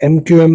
MQM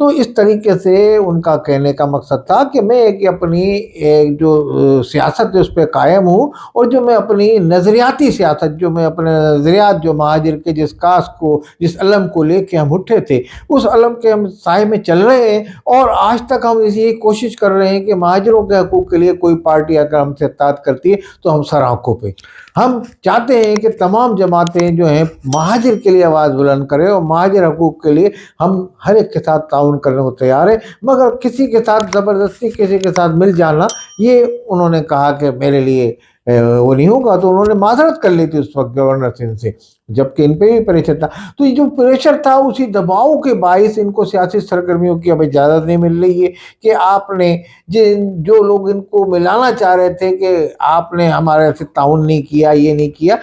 تو اس طریقے سے ان کا کہنے کا مقصد تھا کہ میں ایک اپنی ایک جو سیاست ہے اس پہ قائم ہوں، اور جو میں اپنی نظریاتی سیاست، جو میں اپنے نظریات جو مہاجر کے جس کاس کو، جس علم کو لے کے ہم اٹھے تھے، اس علم کے ہم سائے میں چل رہے ہیں، اور آج تک ہم اسی کوشش کر رہے ہیں کہ مہاجروں کے حقوق کے لیے کوئی پارٹی اگر ہم سے اطاعت کرتی ہے تو ہم سر آنکھوں پہ۔ ہم چاہتے ہیں کہ تمام جماعتیں جو ہیں مہاجر کے لیے آواز بلند کریں، اور مہاجر حقوق کے لیے ہم ہر ایک کے ساتھ تعاون کرنے کو تیار ہیں، مگر کسی کے ساتھ زبردستی کسی کے ساتھ مل جانا، یہ انہوں نے کہا کہ میرے لیے وہ نہیں ہوگا۔ تو انہوں نے معذرت کر لی تھی اس وقت گورنر سندھ سے، جبکہ ان پہ بھی پریشر تھا۔ تو یہ جو پریشر تھا، اسی دباؤ کے باعث ان کو سیاسی سرگرمیوں کی اب اجازت نہیں مل رہی ہے کہ آپ نے جو لوگ ان کو ملانا چاہ رہے تھے کہ آپ نے ہمارے سے تعاون نہیں کیا، یہ نہیں کیا۔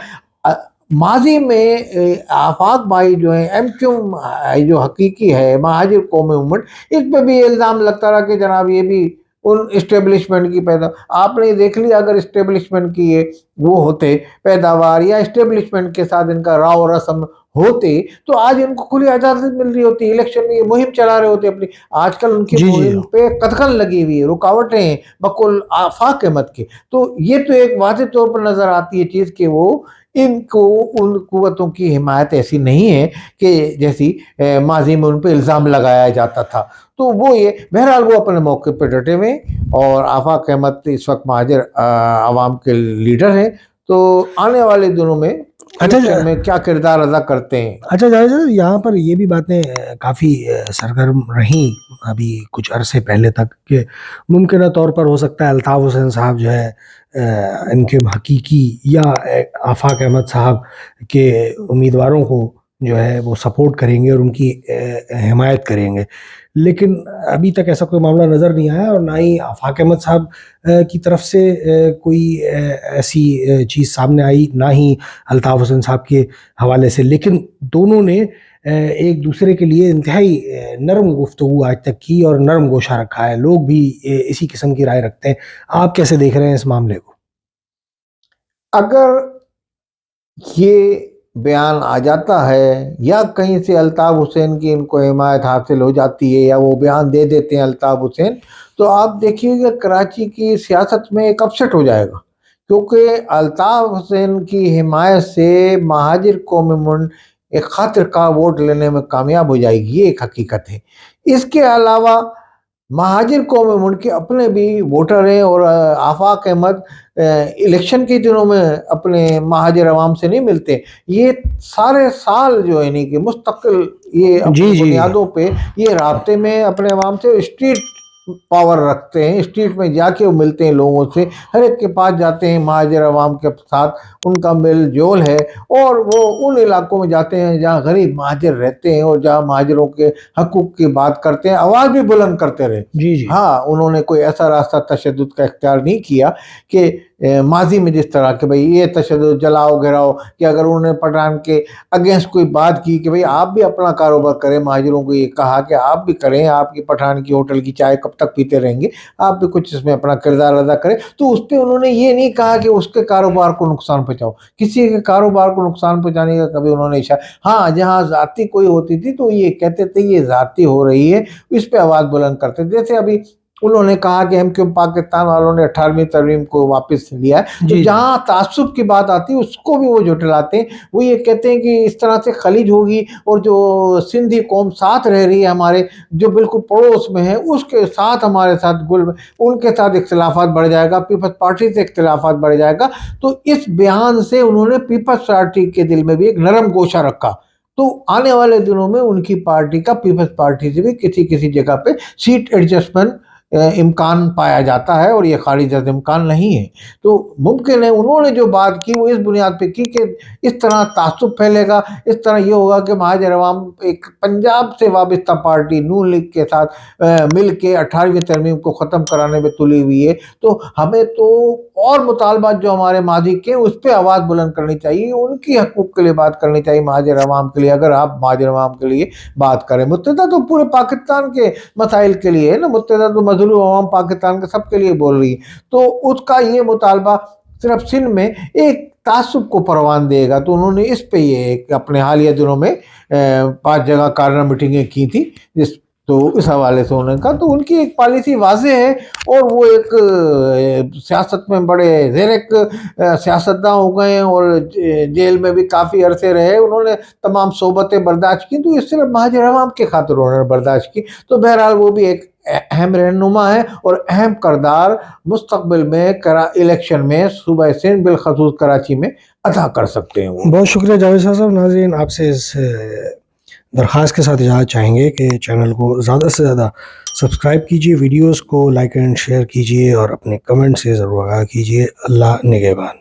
ماضی میں آفاق بھائی جو ہیں، ایم کیو جو حقیقی ہے مہاجر قومی موومنٹ، اس پہ بھی الزام لگتا رہا کہ جناب یہ بھی ان اسٹیبلشمنٹ کی پیدا، آپ نے دیکھ لیا اگر اسٹیبلشمنٹ کی وہ ہوتے پیداوار، یا اسٹیبلشمنٹ کے ساتھ ان کا راو رسم ہوتے، تو آج ان کو کھلی اجازت مل رہی ہوتی، الیکشن میں یہ مہم چلا رہے ہوتے اپنی۔ آج کل ان کی جی جی مہم پہ قدغن لگی ہوئی ہے، رکاوٹیں ہیں بقول آفاق احمد کے۔ تو یہ تو ایک واضح طور پر نظر آتی ہے چیز کہ وہ ان کو ان قوتوں کی حمایت ایسی نہیں ہے کہ جیسی ماضی میں ان پہ الزام لگایا جاتا تھا۔ تو وہ یہ بہرحال وہ اپنے موقع پہ ڈٹے ہوئے، اور آفاق احمد اس وقت مہاجر عوام کے لیڈر ہیں۔ تو آنے والے دنوں میں اچھا الیکشن میں کیا کردار ادا کرتے ہیں۔ اچھا جاوید صاحب، یہاں پر یہ بھی باتیں کافی سرگرم رہیں ابھی کچھ عرصے پہلے تک، کہ ممکنہ طور پر ہو سکتا ہے الطاف حسین صاحب جو ہے ان کے حقیقی یا آفاق احمد صاحب کے امیدواروں کو جو ہے وہ سپورٹ کریں گے اور ان کی حمایت کریں گے، لیکن ابھی تک ایسا کوئی معاملہ نظر نہیں آیا، اور نہ ہی آفاق احمد صاحب کی طرف سے کوئی ایسی چیز سامنے آئی، نہ ہی الطاف حسین صاحب کے حوالے سے، لیکن دونوں نے ایک دوسرے کے لیے انتہائی نرم گفتگو آج تک کی اور نرم گوشہ رکھا ہے، لوگ بھی اسی قسم کی رائے رکھتے ہیں۔ آپ کیسے دیکھ رہے ہیں اس معاملے کو؟ اگر یہ بیان آ جاتا ہے یا کہیں سے الطاف حسین کی ان کو حمایت حاصل ہو جاتی ہے یا وہ بیان دے دیتے ہیں الطاف حسین، تو آپ دیکھیے گا کراچی کی سیاست میں ایک اپسٹ ہو جائے گا، کیونکہ الطاف حسین کی حمایت سے مہاجر قومی موومنٹ ایک خاطر کا ووٹ لینے میں کامیاب ہو جائے گی، یہ ایک حقیقت ہے۔ اس کے علاوہ مہاجر قومی موومنٹ کے اپنے بھی ووٹر ہیں، اور آفاق احمد الیکشن کے دنوں میں اپنے مہاجر عوام سے نہیں ملتے، یہ سارے سال جو ہے نہیں کہ مستقل یہ اپنی جی بنیادوں پہ یہ رابطے میں اپنے عوام سے اسٹریٹ پاور رکھتے ہیں، اسٹریٹ میں جا کے وہ ملتے ہیں لوگوں سے، ہر ایک کے پاس جاتے ہیں، مہاجر عوام کے ساتھ ان کا میل جول ہے، اور وہ ان علاقوں میں جاتے ہیں جہاں غریب مہاجر رہتے ہیں اور جہاں مہاجروں کے حقوق کی بات کرتے ہیں، آواز بھی بلند کرتے رہے۔ جی جی ہاں، انہوں نے کوئی ایسا راستہ تشدد کا اختیار نہیں کیا کہ ماضی میں جس طرح کہ بھئی یہ تشدد جلاؤ گھراؤ، کہ اگر انہوں نے پٹھان کے اگینسٹ کوئی بات کی کہ بھئی آپ بھی اپنا کاروبار کریں، مہاجروں کو یہ کہا کہ آپ بھی کریں، آپ کی پٹھان کی ہوٹل کی چائے کب تک پیتے رہیں گے، آپ بھی کچھ اس میں اپنا کردار ادا کریں، تو اس پہ انہوں نے یہ نہیں کہا کہ اس کے کاروبار کو نقصان پہنچاؤ، کسی کے کاروبار کو نقصان پہنچانے کا کبھی انہوں نے اشارہ۔ ہاں، جہاں ذاتی کوئی ہوتی تھی تو یہ کہتے تھے یہ ذاتی ہو رہی ہے، اس پہ آواز بلند کرتے، جیسے ابھی انہوں نے کہا کہ ہم کیوں پاکستان والوں نے 18ویں ترمیم کو واپس لیا ہے، تو جی جہاں تعصب کی بات آتی ہے اس کو بھی وہ جھٹلاتے ہیں، وہ یہ کہتے ہیں کہ اس طرح سے خلیج ہوگی اور جو سندھی قوم ساتھ رہ رہی ہے ہمارے جو بالکل پڑوس میں ہے، اس کے ساتھ ہمارے ساتھ ان کے ساتھ اختلافات بڑھ جائے گا، پیپلز پارٹی سے اختلافات بڑھ جائے گا۔ تو اس بیان سے انہوں نے پیپلز پارٹی کے دل میں بھی ایک نرم گوشہ رکھا، تو آنے والے دنوں میں ان کی پارٹی کا پیپلز پارٹی سے بھی کسی کسی جگہ پہ سیٹ ایڈجسٹمنٹ امکان پایا جاتا ہے، اور یہ خارج از امکان نہیں ہے۔ تو ممکن ہے انہوں نے جو بات کی وہ اس بنیاد پہ کی کہ اس طرح تعصب پھیلے گا، اس طرح یہ ہوگا کہ مہاجر عوام ایک پنجاب سے وابستہ پارٹی نون لیگ کے ساتھ مل کے 18ویں ترمیم کو ختم کرانے میں تلی ہوئی ہے، تو ہمیں تو اور مطالبات جو ہمارے ماضی کے اس پہ آواز بلند کرنی چاہیے، ان کی حقوق کے لیے بات کرنی چاہیے مہاجر عوام کے لیے۔ اگر آپ مہاجر عوام کے لیے بات کریں، متحدہ تو پورے پاکستان کے مسائل کے لیے ہے نا، متحدہ تو مظلوم عوام پاکستان کے سب کے لیے بول رہی ہے، تو اس کا یہ مطالبہ صرف سندھ میں ایک تعصب کو پروان دے گا، تو انہوں نے اس پہ یہ اپنے حالیہ دنوں میں 5 جگہ کارنر میٹنگیں کی تھی، جس تو اس حوالے سے انہوں نے کہا تو ان کی ایک پالیسی واضح ہے اور وہ ایک سیاست میں بڑے زیرک سیاستداں ہو گئے ہیں اور جیل میں بھی کافی عرصے رہے، انہوں نے تمام صحبتیں برداشت کی، تو اس صرف مہاجر عوام کی خاطر انہوں نے برداشت کی. تو بہرحال وہ بھی ایک اہم رہنما ہے اور اہم کردار مستقبل میں الیکشن میں صوبہ سندھ بالخصوص کراچی میں ادا کر سکتے ہیں وہ. بہت شکریہ جاوید شاہ صاحب. ناظرین، آپ سے اس درخواست کے ساتھ اجازت چاہیں گے کہ چینل کو زیادہ سے زیادہ سبسکرائب کیجیے، ویڈیوز کو لائک اینڈ شیئر کیجیے اور اپنے کمنٹ سے ضرور آگاہ کیجیے. اللہ نگہبان.